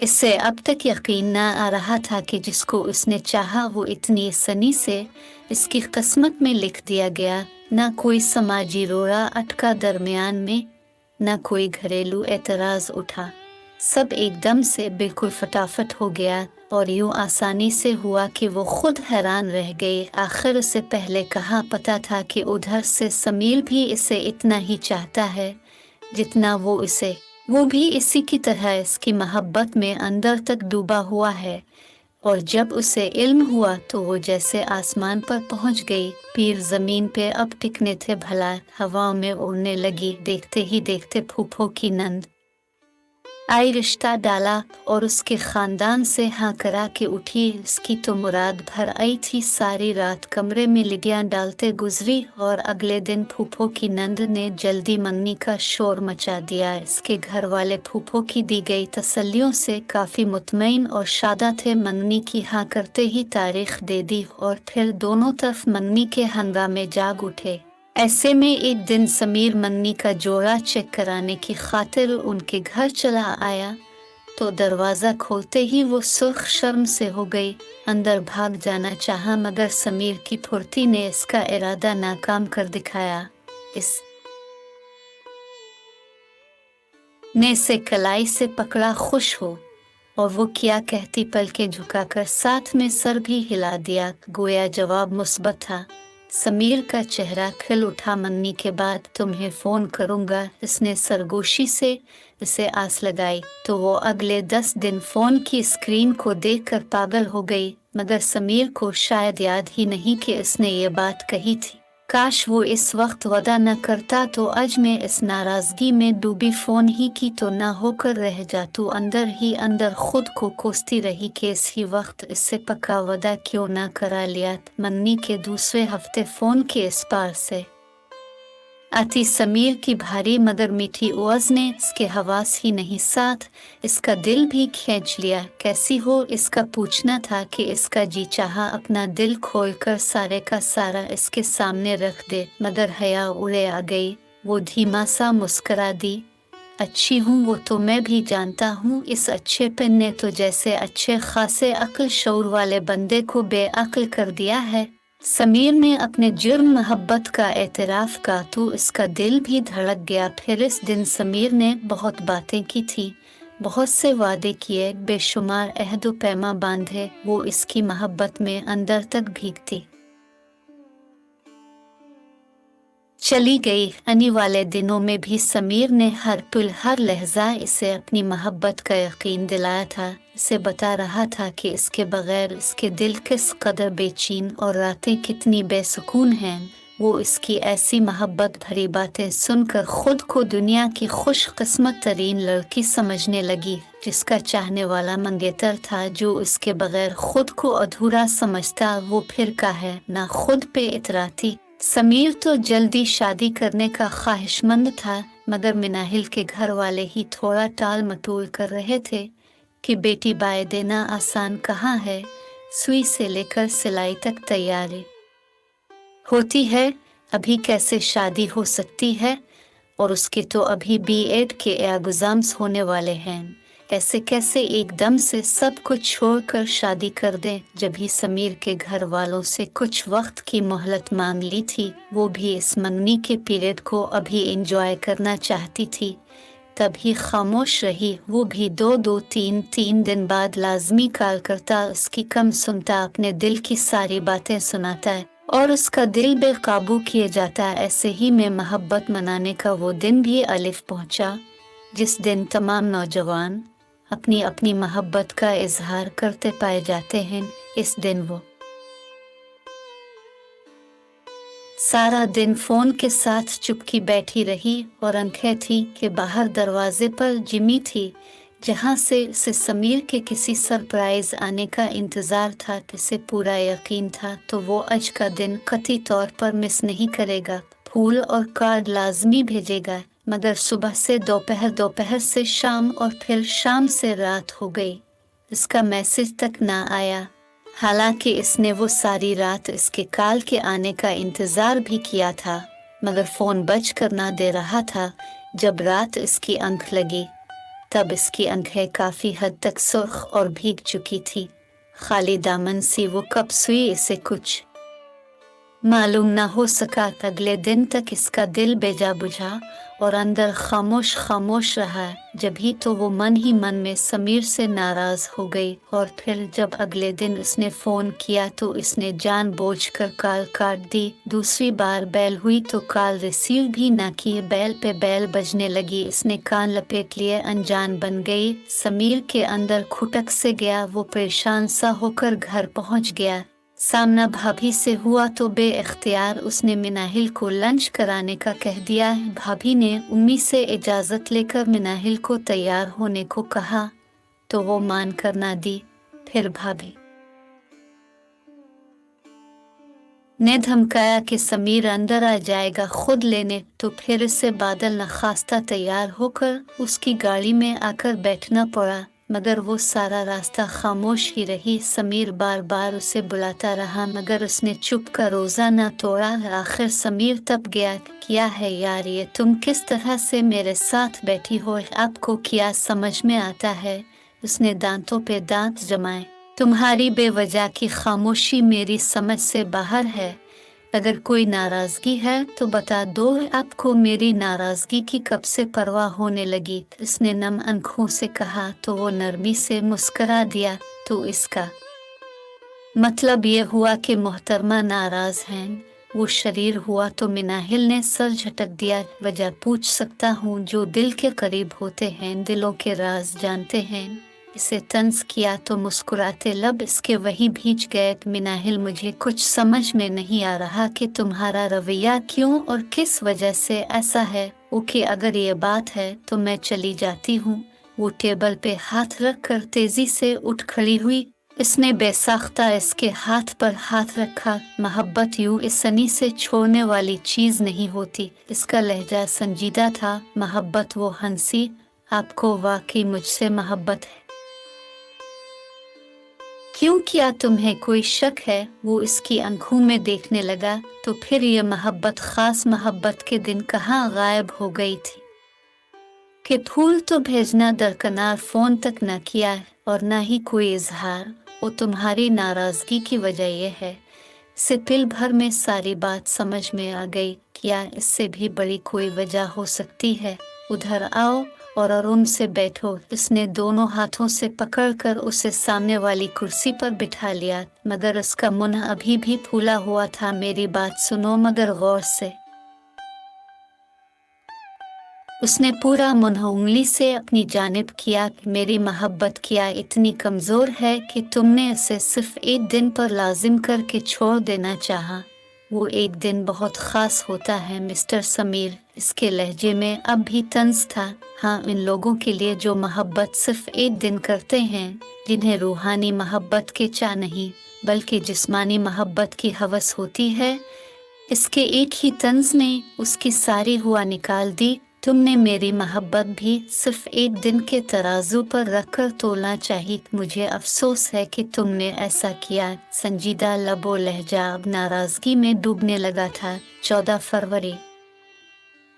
इससे अब तक यकीन न आ रहा था कि जिसको उसने चाहा वो इतनी आसानी से इसकी किस्मत में लिख दिया गया। न कोई समाजी रोड़ा अटका दरमियान में, न कोई घरेलू एतराज उठा। सब एकदम से बिल्कुल फटाफट हो गया और यूं आसानी से हुआ कि वो खुद हैरान रह गई। आखिर उससे पहले कहाँ पता था कि उधर से समीर भी इसे इतना ही चाहता है जितना वो इसे। वो भी इसी की तरह इसकी मोहब्बत में अंदर तक डूबा हुआ है। और जब उसे इल्म हुआ तो वो जैसे आसमान पर पहुंच गई। पीर जमीन पे अब टिकने थे, भला हवाओं में उड़ने लगी। देखते ही देखते फूफो की नंद आई, रिश्ता डाला और उसके खानदान से हाँ करा के उठी। इसकी तो मुराद भर आई थी। सारी रात कमरे में लिडियां डालते गुजरी और अगले दिन फूफो की नंद ने जल्दी मंगनी का शोर मचा दिया। इसके घर वाले फूफो की दी गई तसल्लियों से काफी मुतमईन और शादा थे। मंगनी की हाँ करते ही तारीख दे दी और फिर दोनों तरफ मंगनी के हंगामे जाग उठे। ऐसे में एक दिन समीर मंगनी का जोड़ा चेक कराने की खातिर उनके घर चला आया तो दरवाज़ा खोलते ही वो सुर्ख शर्म से हो गई। अंदर भाग जाना चाहा मगर समीर की फुर्ती ने इसका इरादा नाकाम कर दिखाया। इस ने से कलाई से पकड़ा खुश हो और वो क्या कहती पलकें झुकाकर साथ में सर भी हिला दिया, गोया जवाब मुस्बत था। समीर का चेहरा खिल उठा। मंगनी के बाद तुम्हें फोन करूंगा, इसने सरगोशी से इसे आस लगाई तो वो अगले 10 दिन फोन की स्क्रीन को देखकर पागल हो गई। मगर समीर को शायद याद ही नहीं कि इसने ये बात कही थी। काश वो इस वक्त वदा न करता तो आज मैं इस नाराजगी में डूबी फोन ही की तो ना होकर रह जातू। अंदर ही अंदर खुद को कोसती रही कि इसी वक्त इससे पक्का वदा क्यों ना करा लिया। मंगनी के दूसरे हफ्ते फोन के इस पार से आती समीर की भारी मगर मीठी आवाज ने इसके हवास ही नहीं साथ इसका दिल भी खींच लिया। कैसी हो इसका पूछना था कि इसका जी चाहा अपना दिल खोलकर सारे का सारा इसके सामने रख दे, मगर हया उड़े आ गई। वो धीमा सा मुस्करा दी। अच्छी हूँ वो तो मैं भी जानता हूँ। इस अच्छेपन ने तो जैसे अच्छे खासे अक्ल शऊर वाले बंदे को बेअक्ल कर दिया है। समीर ने अपने जुर्म मोहब्बत का एतराफ़ का तो इसका दिल भी धड़क गया। फिर इस दिन समीर ने बहुत बातें की थी, बहुत से वादे किए, बेशुमार अहद पैमा बांधे। वो इसकी मोहब्बत में अंदर तक भीगती चली गई। आने वाले दिनों में भी समीर ने हर पल हर लहजा इसे अपनी मोहब्बत का यकीन दिलाया था। इसे बता रहा था कि इसके बगैर इसके दिल किस कदर बेचैन और रातें कितनी बेसुकून हैं। वो इसकी ऐसी मोहब्बत भरी बातें सुनकर खुद को दुनिया की खुशकिस्मत तरीन लड़की समझने लगी, जिसका चाहने वाला मंगेतर था जो इसके बगैर खुद को अधूरा समझता। वो फिर का है ना खुद पे इतराती। समीर तो जल्दी शादी करने का ख्वाहिशमंद था, मगर मिनाहिल के घर वाले ही थोड़ा टाल मटोल कर रहे थे कि बेटी बाय देना आसान कहाँ है। सुई से लेकर सिलाई तक तैयारी होती है, अभी कैसे शादी हो सकती है। और उसके तो अभी बीएड के एग्जाम्स होने वाले हैं। ऐसे कैसे एकदम से सब कुछ छोड़कर शादी कर दें। जब ही समीर के घर वालों से कुछ वक्त की मोहलत मांग ली थी, वो भी इस मंगनी के पीरियड को अभी एंजॉय करना चाहती थी, तभी खामोश रही। वो भी दो तीन दिन बाद लाजमी कॉल करता, उसकी कम सुनता, अपने दिल की सारी बातें सुनाता है और उसका दिल बेकाबू किए जाता। ऐसे ही में मोहब्बत मनाने का वो दिन भी अलिफ पहुंचा, जिस दिन तमाम नौजवान अपनी अपनी मोहब्बत का इजहार करते पाए जाते हैं। इस दिन वो सारा दिन फोन के साथ चुपकी बैठी रही और आंखें थी कि बाहर दरवाजे पर जिमी थी, जहां से समीर के किसी सरप्राइज आने का इंतजार था। किसे पूरा यकीन था तो वो आज का दिन कतई तौर पर मिस नहीं करेगा। फूल और कार्ड लाजमी भेजेगा। मगर सुबह से दोपहर, दोपहर से शाम और फिर शाम से रात हो गई, इसका मैसेज तक ना आया। हालांकि इसने वो सारी रात इसके कॉल के आने का इंतजार भी किया था, मगर फोन बज कर ना दे रहा था। जब रात इसकी आंख लगी तब इसकी आंखें काफी हद तक सुर्ख और भीग चुकी थी। खाली दामन सी वो कब सोई इसे कुछ मालूम ना हो सका। अगले दिन तक इसका दिल बेजा बुझा और अंदर खामोश खामोश रहा। जब ही तो वो मन ही मन में समीर से नाराज हो गई, और फिर जब अगले दिन उसने फोन किया तो इसने जानबूझकर कॉल काट दी। दूसरी बार बेल हुई तो कॉल रिसीव भी ना की। बेल पे बेल बजने लगी, इसने कान लपेट लिए, अनजान बन गई। समीर के अंदर खुटक से गया। वो परेशान सा होकर घर पहुंच गया। सामना भाभी से हुआ तो बेइख्तियार उसने मिनाहिल को लंच कराने का कह दिया। भाभी ने उम्मी से इजाज़त लेकर मिनाहिल को तैयार होने को कहा तो वो मान कर ना दी। फिर भाभी ने धमकाया कि समीर अंदर आ जाएगा खुद लेने, तो फिर से बादल नखास्ता तैयार होकर उसकी गाड़ी में आकर बैठना पड़ा। मगर वो सारा रास्ता खामोश ही रही। समीर बार बार उसे बुलाता रहा मगर उसने चुप का रोज़ा न तोड़ा। आखिर समीर तब गया, क्या है यार ये, तुम किस तरह से मेरे साथ बैठी हो, आपको क्या समझ में आता है? उसने दांतों पे दांत जमाए। तुम्हारी बेवजह की खामोशी मेरी समझ से बाहर है। अगर कोई नाराज़गी है तो बता दो, आपको मेरी नाराज़गी की कब से परवाह होने लगी? उसने नम आंखों से कहा तो वो नरमी से मुस्करा दिया। तो इसका मतलब ये हुआ कि मोहतरमा नाराज़ हैं? वो शरीर हुआ तो मिनाहिल ने सर झटक दिया। वजह पूछ सकता हूँ? जो दिल के करीब होते हैं दिलों के राज जानते हैं। इसे तंज किया तो मुस्कुराते लब इसके वही भीज गए। मिनाहिल, मुझे कुछ समझ में नहीं आ रहा कि तुम्हारा रवैया क्यों और किस वजह से ऐसा है। ओके, अगर ये बात है तो मैं चली जाती हूँ। वो टेबल पे हाथ रख कर तेजी से उठ खड़ी हुई। इसने बेसाख्ता इसके हाथ पर हाथ रखा। मोहब्बत यूं इसनी से छोड़ने वाली चीज नहीं होती। इसका लहजा संजीदा था। मोहब्बत? वो हंसी। आपको वाकई मुझसे मोहब्बत है? क्यों, क्या तुम्हें कोई शक है? वो इसकी आंखों में देखने लगा। तो फिर ये मोहब्बत, खास मोहब्बत के दिन कहाँ गायब हो गई थी? कि फूल तो भेजना दरकनार, फोन तक न किया और न ही कोई इजहार। वो तुम्हारी नाराजगी की वजह यह है। से पल भर में सारी बात समझ में आ गई। क्या इससे भी बड़ी कोई वजह हो सकती है? उधर आओ और आराम से बैठो। इसने दोनों हाथों से पकड़कर उसे सामने वाली कुर्सी पर बिठा लिया, मगर उसका मुंह अभी भी फूला हुआ था। मेरी बात सुनो मगर गौर से। उसने पूरा मुंह उंगली से अपनी जानिब किया। मेरी मोहब्बत क्या इतनी कमज़ोर है कि तुमने इसे सिर्फ एक दिन पर लाजिम करके छोड़ देना चाहा? वो एक दिन बहुत ख़ास होता है मिस्टर समीर। इसके लहजे में अब भी तंज था। हाँ, इन लोगों के लिए जो मोहब्बत सिर्फ एक दिन करते हैं, जिन्हें रूहानी मोहब्बत के चाह नहीं बल्कि जिस्मानी मोहब्बत की हवस होती है। इसके एक ही तंज ने उसकी सारी हुआ निकाल दी। तुमने मेरी मोहब्बत भी सिर्फ एक दिन के तराजू पर रखकर तोलना चाहिए। मुझे अफसोस है कि तुमने ऐसा किया। संजीदा लबो लहजा अब नाराजगी में डूबने लगा था। 14 फरवरी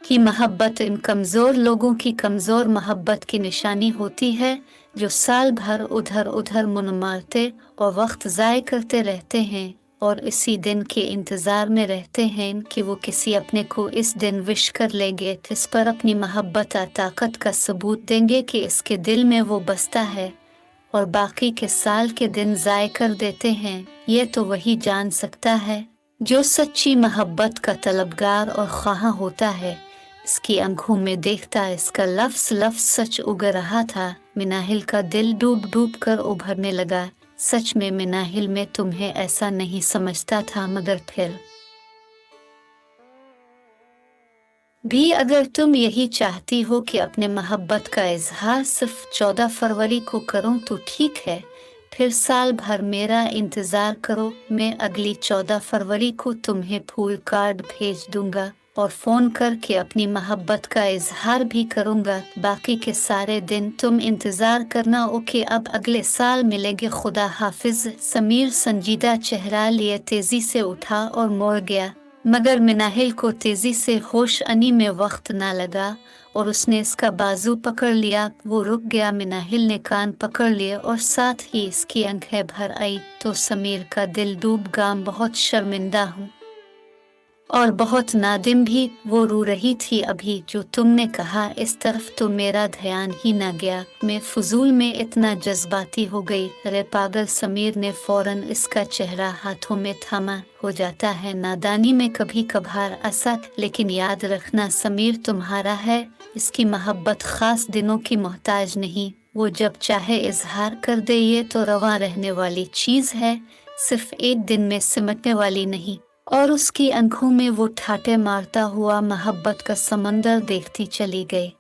की मोहब्बत इन कमज़ोर लोगों की कमज़ोर मोहब्बत की निशानी होती है, जो साल भर उधर उधर मुन मारते और वक्त ज़ाय करते रहते हैं और इसी दिन के इंतज़ार में रहते हैं कि वो किसी अपने को इस दिन विश कर लेंगे, इस पर अपनी मोहब्बत ताकत का सबूत देंगे कि इसके दिल में वो बसता है, और बाकी के साल के दिन ज़ाय कर देते हैं। ये तो वही जान सकता है जो सच्ची मोहब्बत का तलबगार और ख्वाह होता है। इसकी आंखों में देखता इसका लफ्ज़ लफ्ज़ सच उग रहा था। मिनाहिल का दिल डूब डूब कर उभरने लगा। सच में मिनाहिल, मैं तुम्हें ऐसा नहीं समझता था, मगर फिर भी अगर तुम यही चाहती हो कि अपने मोहब्बत का इजहार सिर्फ 14 फरवरी को करूं तो ठीक है। फिर साल भर मेरा इंतज़ार करो। मैं अगली 14 फरवरी को तुम्हें फूल कार्ड भेज दूंगा और फ़ोन करके अपनी मोहब्बत का इजहार भी करूंगा। बाकी के सारे दिन तुम इंतज़ार करना। ओके, अब अगले साल मिलेंगे। खुदा हाफिज। समीर संजीदा चेहरा लिए तेज़ी से उठा और मुड़ गया, मगर मिनाहिल को तेज़ी से होश आने में वक्त ना लगा। और उसने इसका बाजू पकड़ लिया। वो रुक गया। मिनाहिल ने कान पकड़ लिए और साथ ही इसकी आंखें भर आई। तो समीर का दिल डूब गया। बहुत शर्मिंदा हूँ और बहुत नादिम भी, वो रो रही थी। अभी जो तुमने कहा इस तरफ तो मेरा ध्यान ही ना गया। मैं फजूल में इतना जज्बाती हो गई। अरे पागल, समीर ने फौरन इसका चेहरा हाथों में थामा। हो जाता है नादानी में कभी कभार ऐसा, लेकिन याद रखना समीर तुम्हारा है, इसकी मोहब्बत खास दिनों की मोहताज नहीं। वो जब चाहे इजहार कर दे। ये तो रवां रहने वाली चीज है, सिर्फ एक दिन में सिमटने वाली नहीं। और उसकी आंखों में वो ठाटे मारता हुआ मोहब्बत का समंदर देखती चली गई।